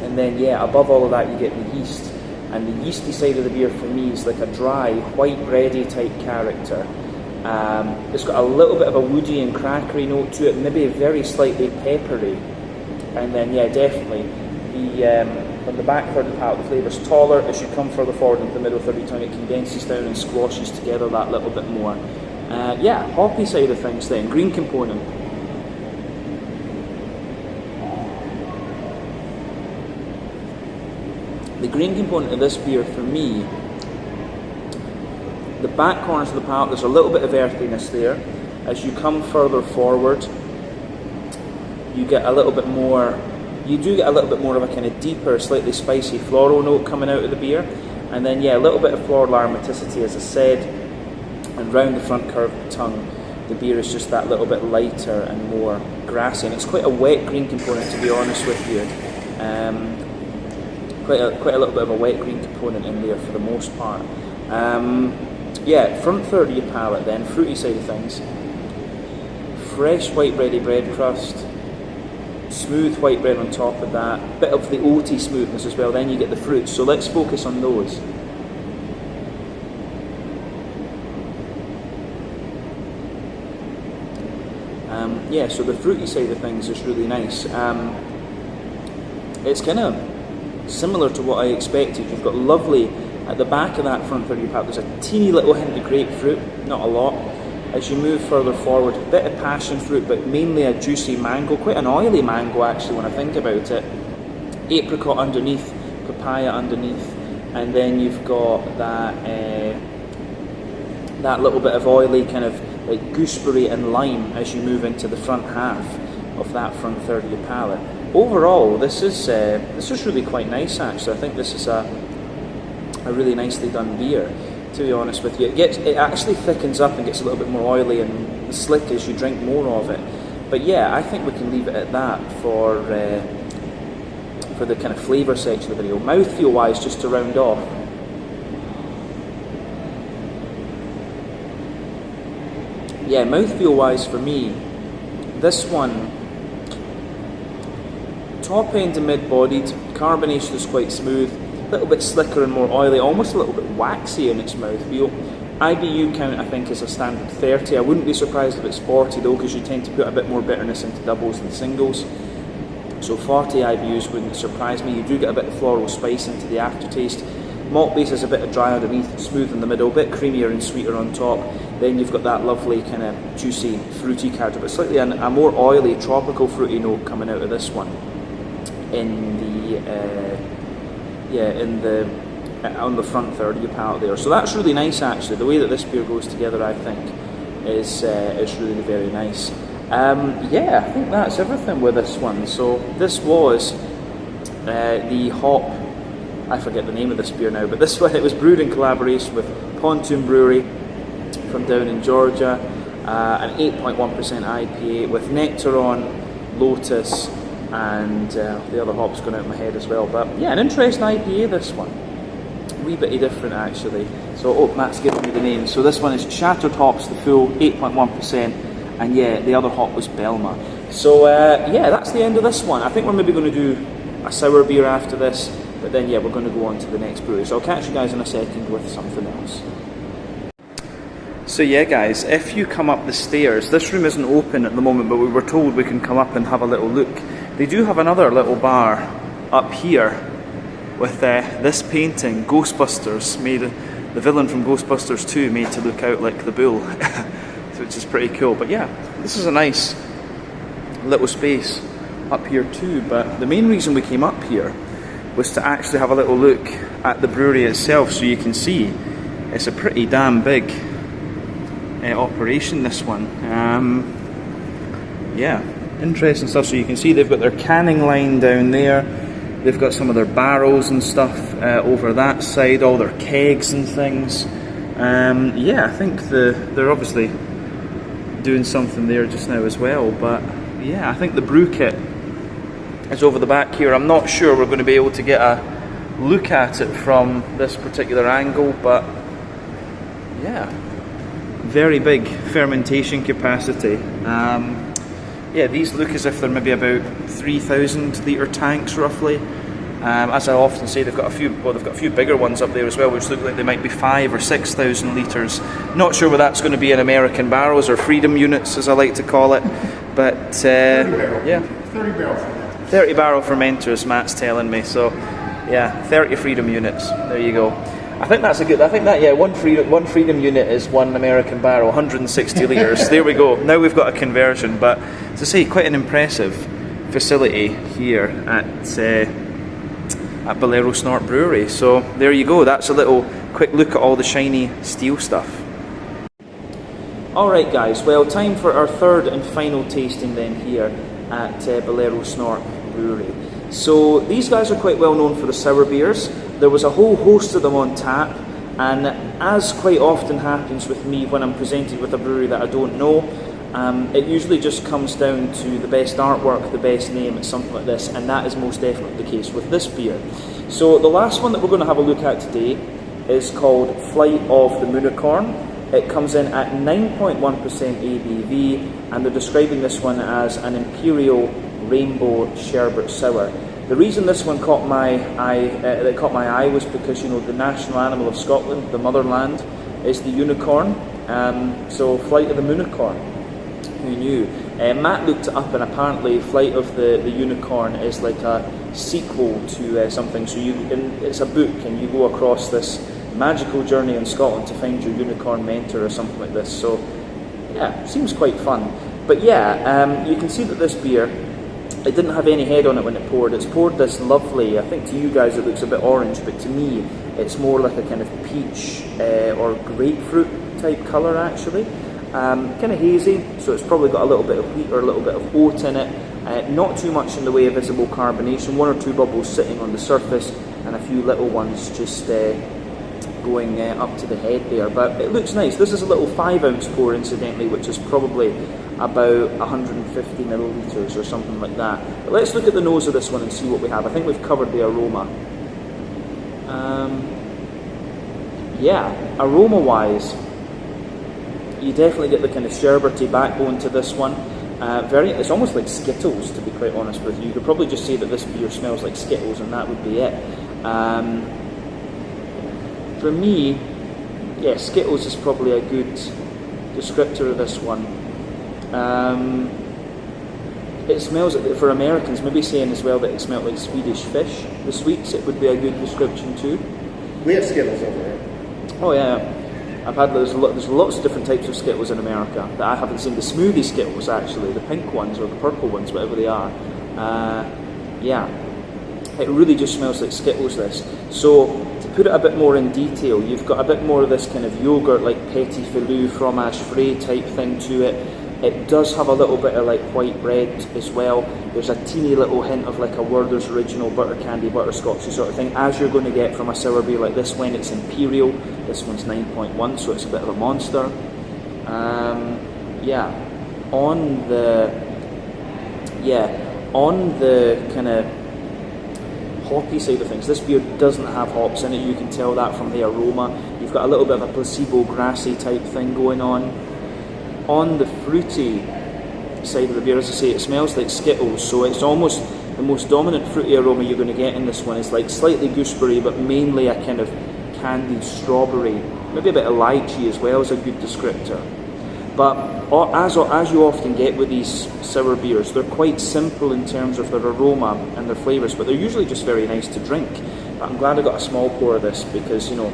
[SPEAKER 1] And then, yeah, above all of that, you get the yeast. And the yeasty side of the beer for me is like a dry, white bready type character. It's got a little bit of a woody and crackery note to it, maybe very slightly peppery. And then, yeah, definitely, on the back third of the palate, the flavour's taller. As you come further forward into the middle third of your tongue, it condenses down and squashes together that little bit more. Yeah, hoppy side of things then, green component. The green component of this beer, for me, the back corners of the palate, there's a little bit of earthiness there. As you come further forward, you get a little bit more, you do get a little bit more of a kind of deeper, slightly spicy floral note coming out of the beer. And then, yeah, a little bit of floral aromaticity, as I said. And round the front curve of the tongue, the beer is just that little bit lighter and more grassy. And it's quite a wet green component, to be honest with you. Quite a little bit of a wet green component in there for the most part. Yeah, front third of your palate then, fruity side of things. Fresh white bready bread crust. Smooth white bread on top of that, bit of the oaty smoothness as well, then you get the fruits. So let's focus on those. Yeah, so the fruity side of things is really nice. It's kind of similar to what I expected. You've got lovely, at the back of that front third of your palate, there's a teeny little hint of grapefruit, not a lot. As you move further forward, a bit of passion fruit, but mainly a juicy mango, quite an oily mango actually when I think about it. Apricot underneath, papaya underneath, and then you've got that that little bit of oily kind of like gooseberry and lime as you move into the front half of that front third of your palate. Overall, this is really quite nice actually. I think this is a really nicely done beer, to be honest with you. It actually thickens up and gets a little bit more oily and slick as you drink more of it. But yeah, I think we can leave it at that for the kind of flavour section of the video. Mouthfeel wise, just to round off, yeah, mouthfeel wise for me, this one, top end and mid bodied, carbonation is quite smooth, a little bit slicker and more oily, almost a little bit waxy in its mouthfeel. IBU count I think is a standard 30. I wouldn't be surprised if it's 40 though, because you tend to put a bit more bitterness into doubles than singles. So 40 IBUs wouldn't surprise me. You do get a bit of floral spice into the aftertaste. Malt base is a bit dry underneath, smooth in the middle, a bit creamier and sweeter on top. Then you've got that lovely kind of juicy, fruity character, but slightly a more oily, tropical fruity note coming out of this one. On the front third of your palate there. So that's really nice actually. The way that this beer goes together, I think, is really very nice. Yeah, I think that's everything with this one. So this was the hop, I forget the name of this beer now, but this one, it was brewed in collaboration with Pontoon Brewery from down in Georgia, an 8.1% IPA with Nectaron, Lotus, and the other hop's gone out of my head as well. But yeah, an interesting IPA, this one. A wee bit different actually. So, Matt's giving me the name. So this one is Shattered Hops, the full 8.1%, and yeah, the other hop was Belma. So yeah, that's the end of this one. I think we're maybe going to do a sour beer after this, but then yeah, we're going to go on to the next brewery. So I'll catch you guys in a second with something else. So yeah guys, if you come up the stairs, this room isn't open at the moment, but we were told we can come up and have a little look. They do have another little bar up here with this painting, Ghostbusters, made the villain from Ghostbusters 2 made to look out like the bull, which is pretty cool. But yeah, this is a nice little space up here too, but the main reason we came up here was to actually have a little look at the brewery itself, so you can see it's a pretty damn big operation, this one. Yeah, interesting stuff. So you can see they've got their canning line down there, they've got some of their barrels and stuff over that side, all their kegs and things. Yeah, I think they're obviously doing something there just now as well, but yeah, I think the brew kit is over the back here. I'm not sure we're going to be able to get a look at it from this particular angle, but yeah, very big fermentation capacity. Yeah, these look as if they're maybe about 3,000 litre tanks roughly. As I often say, they've got a few bigger ones up there as well, which look like they might be 5,000 or 6,000 litres. Not sure whether that's going to be in American barrels or freedom units, as I like to call it. But
[SPEAKER 2] 30
[SPEAKER 1] yeah,
[SPEAKER 2] 30 barrel fermenters.
[SPEAKER 1] 30 barrel fermenters, Matt's telling me. So yeah, 30 freedom units. There you go. I think that's a good. I think that, yeah, one freedom unit is 1 American barrel, 160 litres. There we go. Now we've got a conversion. But to say, quite an impressive facility here at Bolero Snort Brewery. So there you go. That's a little quick look at all the shiny steel stuff. Alright guys, well, time for our third and final tasting then here at Bolero Snort Brewery. So these guys are quite well known for the sour beers. There was a whole host of them on tap, and as quite often happens with me when I'm presented with a brewery that I don't know, it usually just comes down to the best artwork, the best name, it's something like this, and that is most definitely the case with this beer. So the last one that we're going to have a look at today is called Flight of the Moonicorn. It comes in at 9.1% ABV, and they're describing this one as an Imperial Rainbow Sherbet Sour. The reason this one caught my eye, was because, you know, the national animal of Scotland, the motherland, is the unicorn. So Flight of the Moonicorn, who knew? Matt looked it up, and apparently Flight of the Unicorn is like a sequel to something. So it's a book, and you go across this magical journey in Scotland to find your unicorn mentor or something like this. So yeah, seems quite fun. But yeah, you can see that this beer, it didn't have any head on it when it poured. It's poured this lovely, I think to you guys it looks a bit orange, but to me it's more like a kind of peach or grapefruit type colour actually. Kind of hazy, so it's probably got a little bit of wheat or a little bit of oat in it. Not too much in the way of visible carbonation, 1 or 2 bubbles sitting on the surface and a few little ones just going up to the head there, but it looks nice. This is a little 5-ounce pour incidentally, which is probably about 150 millilitres or something like that. But let's look at the nose of this one and see what we have. I think we've covered the aroma. Yeah, aroma wise, you definitely get the kind of sherbety backbone to this one. It's almost like Skittles, to be quite honest with you. You could probably just say that this beer smells like Skittles and that would be it. For me, yeah, Skittles is probably a good descriptor of this one. It smells, for Americans, maybe saying as well that it smelled like Swedish fish. The sweets, it would be a good description too.
[SPEAKER 2] We have Skittles over here.
[SPEAKER 1] Oh yeah, there's lots of different types of Skittles in America that I haven't seen. The smoothie Skittles actually, the pink ones or the purple ones, whatever they are. Yeah, it really just smells like Skittles this. So to put it a bit more in detail, you've got a bit more of this kind of yogurt like petit filou, fromage frais type thing to it. It does have a little bit of like white bread as well. There's a teeny little hint of like a Werther's Original butter candy, butterscotchy sort of thing, as you're going to get from a sour beer like this when it's Imperial. This one's 9.1, so it's a bit of a monster. Yeah, on the kind of hoppy side of things, this beer doesn't have hops in it. You can tell that from the aroma. You've got a little bit of a placebo grassy type thing going on. on the fruity side of the beer. As I say, it smells like Skittles, so it's almost the most dominant fruity aroma you're going to get in this one is like slightly gooseberry, but mainly a kind of candied strawberry, maybe a bit of lychee as well as a good descriptor. But as you often get with these sour beers, they're quite simple in terms of their aroma and their flavours, but they're usually just very nice to drink. But I'm glad I got a small pour of this because, you know,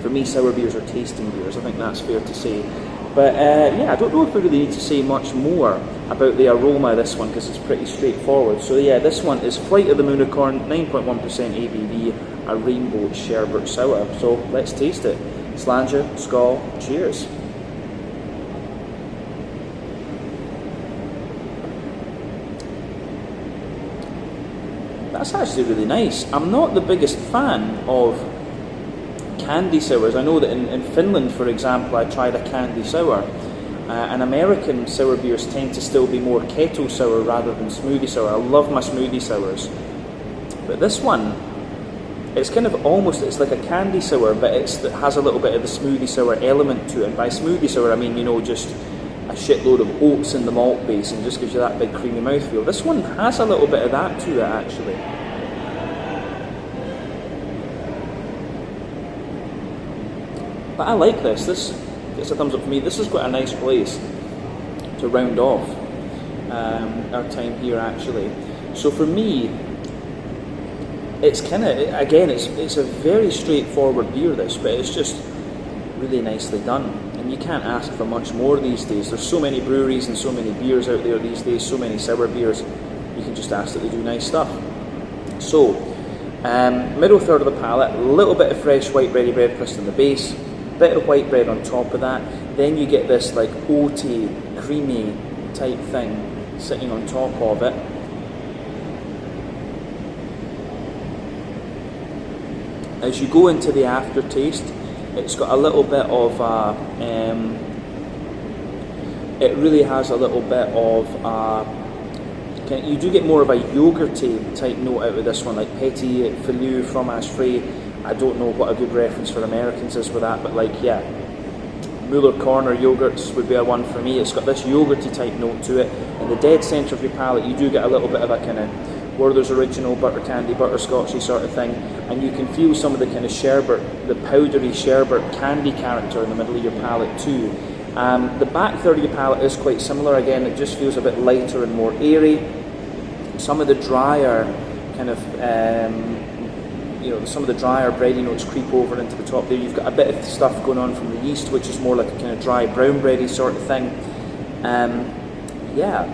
[SPEAKER 1] for me sour beers are tasting beers, I think that's fair to say. But yeah, I don't know if we really need to say much more about the aroma of this one because it's pretty straightforward. So yeah, this one is Flight of the Moonicorn, 9.1% ABV, a rainbow sherbet sour. So let's taste it. Slàinte, skål, cheers. That's actually really nice. I'm not the biggest fan of candy sours. I know that in Finland, for example, I tried a candy sour, and American sour beers tend to still be more kettle sour rather than smoothie sour. I love my smoothie sours, but this one, it's kind of almost, it's like a candy sour, but it has a little bit of the smoothie sour element to it. And by smoothie sour, I mean, you know, just a shitload of oats in the malt base and just gives you that big creamy mouthfeel. This one has a little bit of that to it, actually. But I like this. This gets a thumbs up for me. This is quite a nice place to round off our time here, actually. So for me, it's kind of, again, it's a very straightforward beer, this, but it's just really nicely done. And you can't ask for much more these days. There's so many breweries and so many beers out there these days, so many sour beers. You can just ask that they do nice stuff. So, middle third of the palate, a little bit of fresh white bready bread crust in the base, bit of white bread on top of that. Then you get this like oaty, creamy type thing sitting on top of it. As you go into the aftertaste, it's got a little bit of it really has a little bit of you do get more of a yogurty type note out of this one, like petit filou, fromage frais. I don't know what a good reference for Americans is with that, but like, yeah, Muller Corner yogurts would be a one for me. It's got this yogurty type note to it. In the dead centre of your palate, you do get a little bit of a kind of Werther's Original butter candy, butterscotchy sort of thing, and you can feel some of the kind of sherbet, the powdery sherbet candy character in the middle of your palate too. The back third of your palate is quite similar. Again, it just feels a bit lighter and more airy. Some of the drier kind of, some of the drier bready notes creep over into the top there. You've got a bit of stuff going on from the yeast, which is more like a kind of dry brown bready sort of thing. Yeah.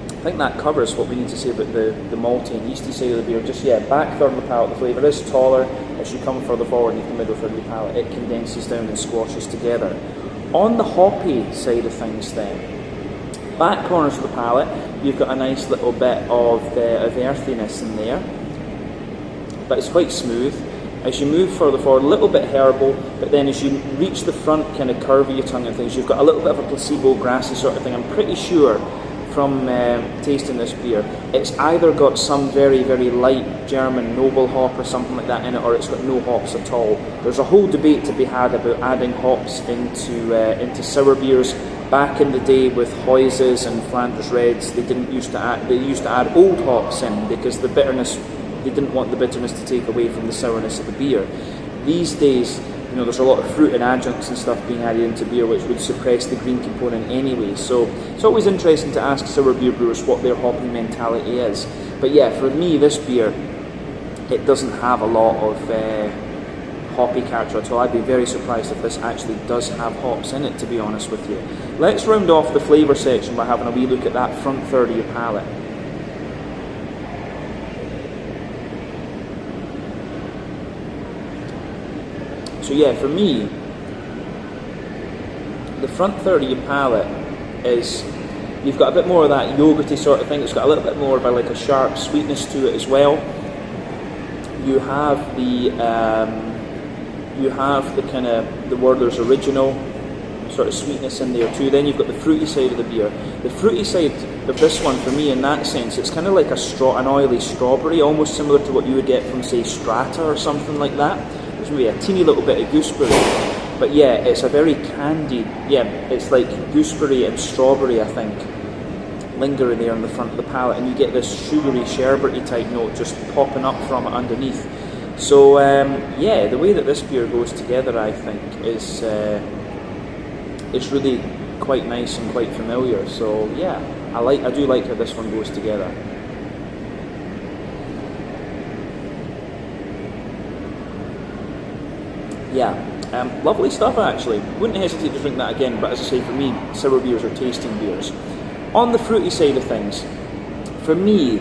[SPEAKER 1] I think that covers what we need to say about the malty and yeasty side of the beer. Just, yeah, back third of the palate, the flavour is taller. As you come further forward into the middle third of the palate, it condenses down and squashes together. On the hoppy side of things then, back corners of the palate, you've got a nice little bit of earthiness in there, but it's quite smooth. As you move further forward, a little bit herbal, but then as you reach the front kind of curve of your tongue and things, you've got a little bit of a placebo grassy sort of thing. I'm pretty sure from tasting this beer, it's either got some very, very light German noble hop or something like that in it, or it's got no hops at all. There's a whole debate to be had about adding hops into sour beers. Back in the day with Heuses and Flanders Reds, they used to add old hops in because the bitterness, they didn't want the bitterness to take away from the sourness of the beer. These days, there's a lot of fruit and adjuncts and stuff being added into beer which would suppress the green component anyway. So it's always interesting to ask sour beer brewers what their hoppy mentality is. But yeah, for me, this beer, it doesn't have a lot of hoppy character at all. I'd be very surprised if this actually does have hops in it, to be honest with you. Let's round off the flavour section by having a wee look at that front third of your palate. So yeah, for me, the front third of your palate is, you've got a bit more of that yogurty sort of thing. It's got a little bit more of a sharp sweetness to it as well. You have the kind of the Werther's Original sort of sweetness in there too. Then you've got the fruity side of the beer. The fruity side of this one, for me, in that sense, it's kind of like an oily strawberry, almost similar to what you would get from, say, Strata or something like that. There's maybe a teeny little bit of gooseberry, But yeah, it's a very candied, yeah, it's like gooseberry and strawberry, I think, lingering there on the front of the palate, and you get this sugary, sherbety type note just popping up from it underneath. So yeah, the way that this beer goes together, I think, is it's really quite nice and quite familiar. So yeah, I do like how this one goes together. Yeah, lovely stuff actually. Wouldn't hesitate to drink that again, but as I say, for me, sour beers are tasting beers. On the fruity side of things, for me,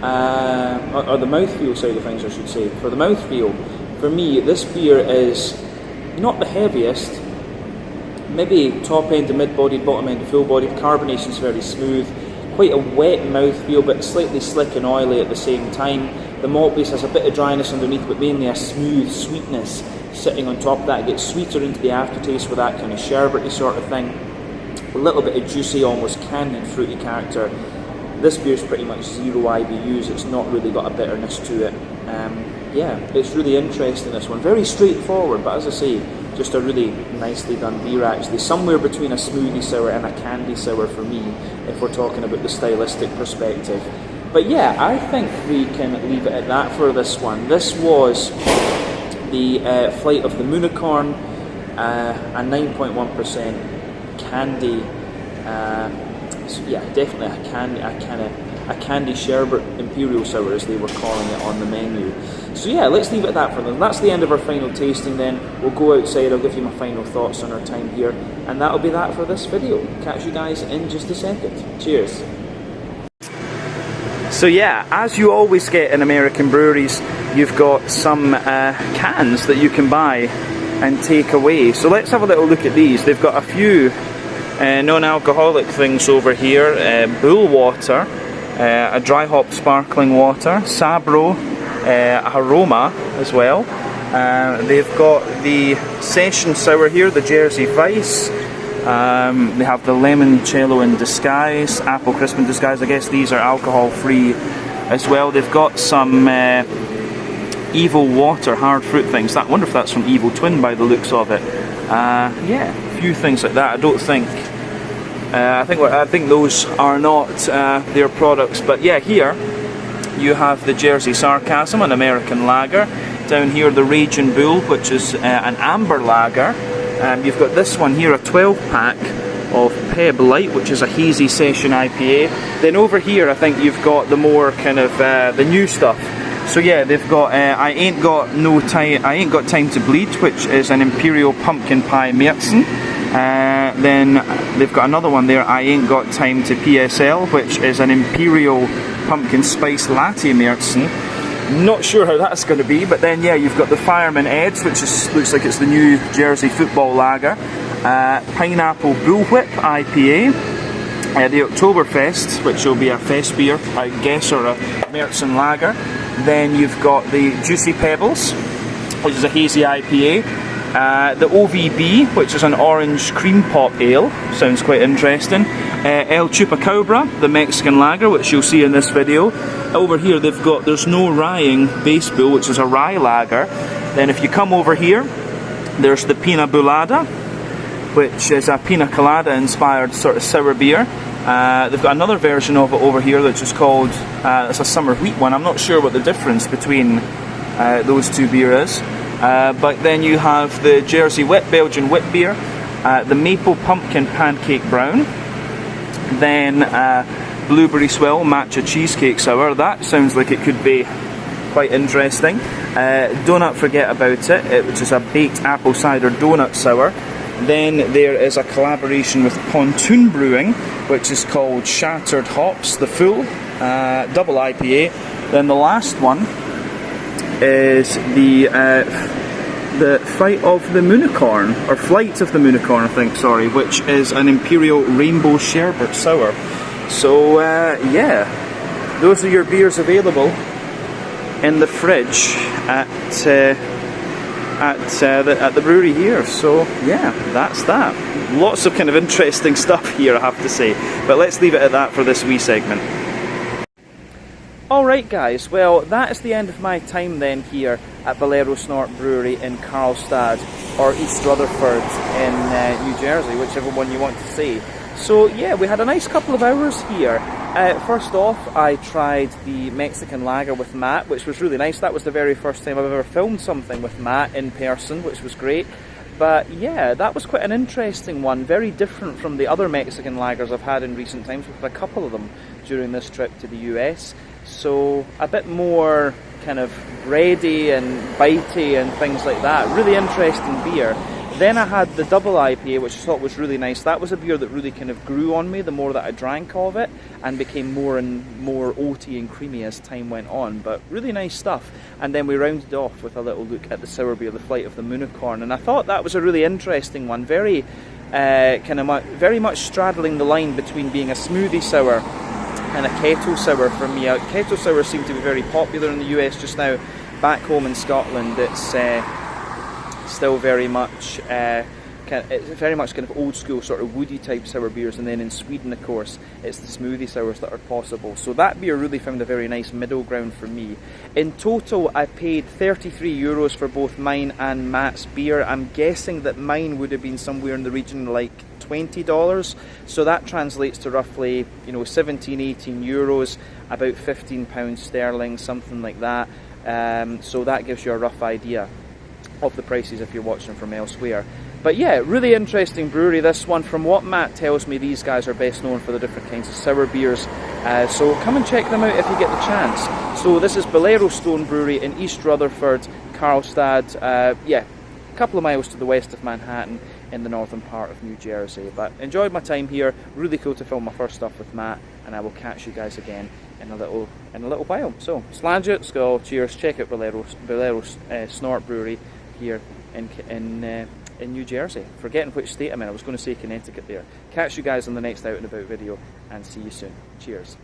[SPEAKER 1] or the mouthfeel side of things I should say, for the mouthfeel, for me, this beer is not the heaviest, maybe top end to mid-bodied, bottom end to full-bodied. Carbonation's very smooth, quite a wet mouthfeel, but slightly slick and oily at the same time. The malt base has a bit of dryness underneath, but mainly a smooth sweetness sitting on top of that. It gets sweeter into the aftertaste with that kind of sherbety sort of thing. A little bit of juicy, almost candied, fruity character. This beer's pretty much 0 IBUs. It's not really got a bitterness to it. Yeah, it's really interesting, this one. Very straightforward, but as I say, just a really nicely done beer actually. Somewhere between a smoothie sour and a candy sour for me, if we're talking about the stylistic perspective. But yeah, I think we can leave it at that for this one. This was the Flight of the Moonicorn, a 9.1% candy, so yeah, definitely a candy sherbet imperial sour, as they were calling it on the menu. So yeah, let's leave it at that for them. That's the end of our final tasting then. We'll go outside, I'll give you my final thoughts on our time here, and that'll be that for this video. Catch you guys in just a second. Cheers. So yeah, as you always get in American breweries, you've got some cans that you can buy and take away. So let's have a little look at these. They've got a few non-alcoholic things over here. Bull water, a dry hop sparkling water, Sabro, Aroma as well. They've got the Session Sour here, the Jersey Vice. They have the Limoncello in Disguise, Apple Crisp in Disguise. I guess these are alcohol free as well. They've got some Evil Water hard fruit things. I wonder if that's from Evil Twin by the looks of it. Yeah, a few things like that. I don't think. I think those are not their products. But yeah, here you have the Jersey Sarcasm, an American lager. Down here, the Raging Bull, which is an amber lager. You've got this one here, a 12-pack of Peb Light, which is a hazy session IPA. Then over here, I think you've got the more kind of the new stuff. So yeah, they've got I ain't got time to bleed, which is an Imperial Pumpkin Pie Märzen. Then they've got another one there, I ain't got time to PSL, which is an Imperial Pumpkin Spice Latte Märzen. Not sure how that's going to be, but then yeah, you've got the Fireman Edge, which looks like it's the new Jersey football lager. Pineapple Bullwhip IPA. The Oktoberfest, which will be a fest beer, I guess, or a Märzen lager. Then you've got the Juicy Pebbles, which is a hazy IPA. The OVB, which is an orange cream pop ale, sounds quite interesting. El Chupacabra, the Mexican lager, which you'll see in this video. Over here there's no ryeing base bull, which is a rye lager. Then if you come over here, there's the Pina Bulada, which is a pina colada inspired sort of sour beer. They've got another version of it over here, which is called, it's a summer wheat one. I'm not sure what the difference between those two beers is. But then you have the Jersey Wet Belgian Wit beer, the Maple Pumpkin Pancake Brown, then Blueberry Swell Matcha Cheesecake Sour. That sounds like it could be quite interesting. Do not forget about it, which is a baked apple cider donut sour. Then there is a collaboration with Pontoon Brewing, which is called Shattered Hops, the full double IPA. Then the last one is the Flight of the Moonicorn, or Flight of the Moonicorn, I think, sorry, which is an Imperial Rainbow Sherbet Sour. So yeah, those are your beers available in the fridge at the brewery here. So yeah, that's that. Lots of kind of interesting stuff here, I have to say. But let's leave it at that for this wee segment. Alright guys, well that is the end of my time then here at Bolero Snort Brewery in Carlstadt, or East Rutherford in New Jersey, whichever one you want to say. So yeah, we had a nice couple of hours here. First off, I tried the Mexican lager with Matt, which was really nice. That was the very first time I've ever filmed something with Matt in person, which was great. But yeah, that was quite an interesting one, very different from the other Mexican lagers I've had in recent times. We've had a couple of them during this trip to the US. So a bit more kind of bready and bitey and things like that. Really interesting beer. Then I had the double IPA, which I thought was really nice. That was a beer that really kind of grew on me the more that I drank of it, and became more and more oaty and creamy as time went on. But really nice stuff. And then we rounded off with a little look at the sour beer, the Flight of the Moonicorn, and I thought that was a really interesting one. Very very much straddling the line between being a smoothie sour and a kettle sour for me. Kettle sours seem to be very popular in the US just now. Back home in Scotland, it's still very much kind of old school sort of woody type sour beers, and then in Sweden, of course, it's the smoothie sours that are possible. So that beer really found a very nice middle ground for me. In total, I paid €33 for both mine and Matt's beer. I'm guessing that mine would have been somewhere in the region of like $20, so that translates to roughly, you know, 17, 18 euros, about £15 sterling, something like that. So that gives you a rough idea of the prices if you're watching from elsewhere. But yeah, really interesting brewery, this one. From what Matt tells me, these guys are best known for the different kinds of sour beers, so come and check them out if you get the chance. So this is Bolero Snort Brewery in East Rutherford, Carlstadt, yeah, a couple of miles to the west of Manhattan in the northern part of New Jersey. But enjoyed my time here, really cool to film my first stuff with Matt, and I will catch you guys again in a little while. So, slange it, skull, cheers, check out Bolero Snort Brewery here in New Jersey. Forgetting which state I'm in, I was going to say Connecticut there. Catch you guys on the next Out and About video, and see you soon. Cheers.